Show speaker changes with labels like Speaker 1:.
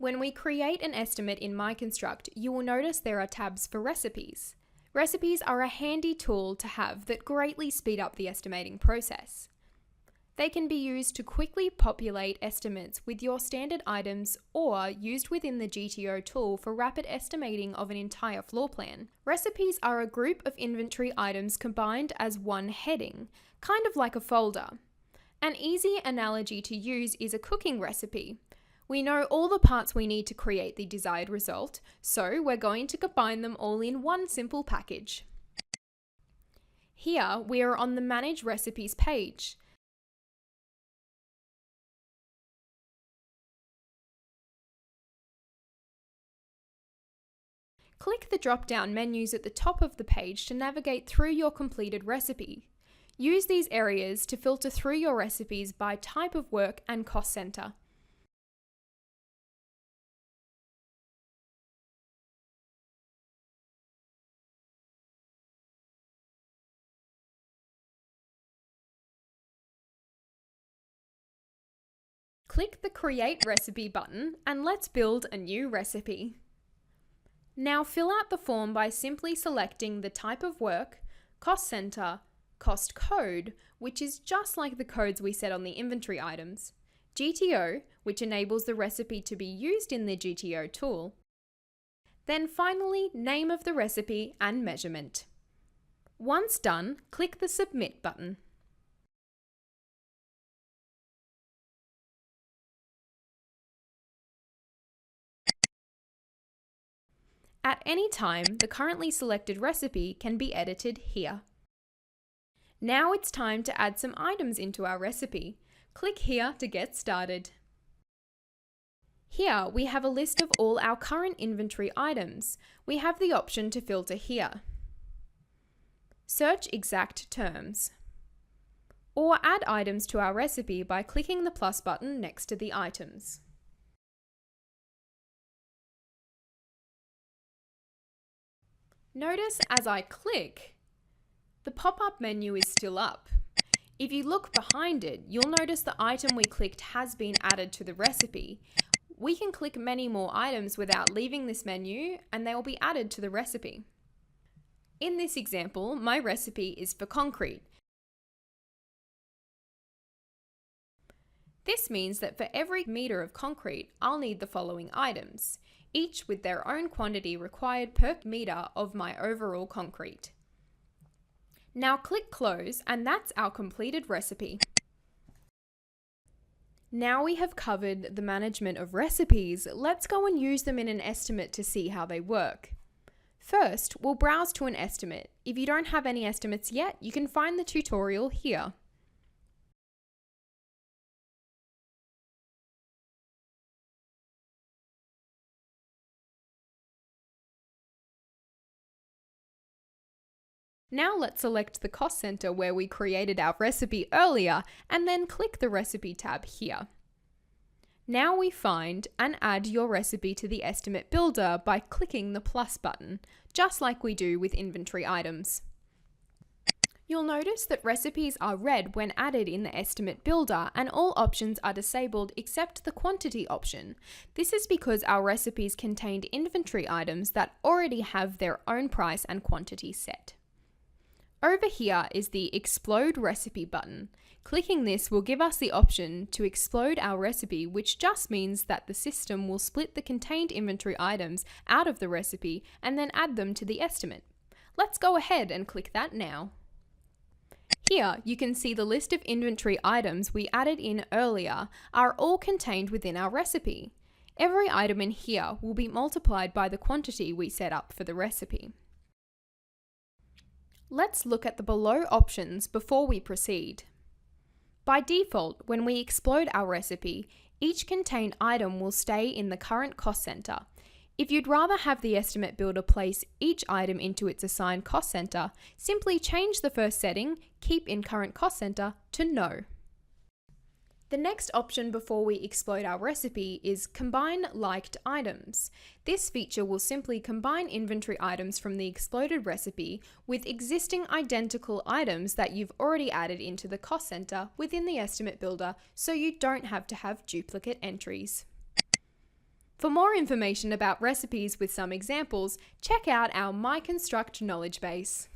Speaker 1: When we create an estimate in MyConstruct, you will notice there are tabs for recipes. Recipes are a handy tool to have that greatly speed up the estimating process. They can be used to quickly populate estimates with your standard items or used within the GTO tool for rapid estimating of an entire floor plan. Recipes are a group of inventory items combined as one heading, kind of like a folder. An easy analogy to use is a cooking recipe. We know all the parts we need to create the desired result, so we're going to combine them all in one simple package. Here, we are on the Manage Recipes page. Click the drop-down menus at the top of the page to navigate through your completed recipe. Use these areas to filter through your recipes by type of work and cost center. Click the Create Recipe button and let's build a new recipe. Now fill out the form by simply selecting the type of work, cost center, cost code, which is just like the codes we set on the inventory items, GTO, which enables the recipe to be used in the GTO tool, then finally name of the recipe and measurement. Once done, click the Submit button. At any time, the currently selected recipe can be edited here. Now it's time to add some items into our recipe. Click here to get started. Here we have a list of all our current inventory items. We have the option to filter here. Search exact terms. Or add items to our recipe by clicking the plus button next to the items. Notice as I click, the pop-up menu is still up. If you look behind it, you'll notice the item we clicked has been added to the recipe. We can click many more items without leaving this menu, and they will be added to the recipe. In this example, my recipe is for concrete. This means that for every meter of concrete, I'll need the following items, each with their own quantity required per meter of my overall concrete. Now click Close, and that's our completed recipe. Now we have covered the management of recipes, let's go and use them in an estimate to see how they work. First, we'll browse to an estimate. If you don't have any estimates yet, you can find the tutorial here. Now let's select the cost center where we created our recipe earlier and then click the recipe tab here. Now we find and add your recipe to the estimate builder by clicking the plus button, just like we do with inventory items. You'll notice that recipes are red when added in the estimate builder and all options are disabled except the quantity option. This is because our recipes contained inventory items that already have their own price and quantity set. Over here is the Explode Recipe button. Clicking this will give us the option to explode our recipe, which just means that the system will split the contained inventory items out of the recipe and then add them to the estimate. Let's go ahead and click that now. Here you can see the list of inventory items we added in earlier are all contained within our recipe. Every item in here will be multiplied by the quantity we set up for the recipe. Let's look at the below options before we proceed. By default, when we explode our recipe, each contained item will stay in the current cost center. If you'd rather have the estimate builder place each item into its assigned cost center, simply change the first setting, Keep in Current Cost Center, to No. The next option before we explode our recipe is Combine Liked Items. This feature will simply combine inventory items from the exploded recipe with existing identical items that you've already added into the cost center within the estimate builder, so you don't have to have duplicate entries. For more information about recipes with some examples, check out our MyConstruct knowledge base.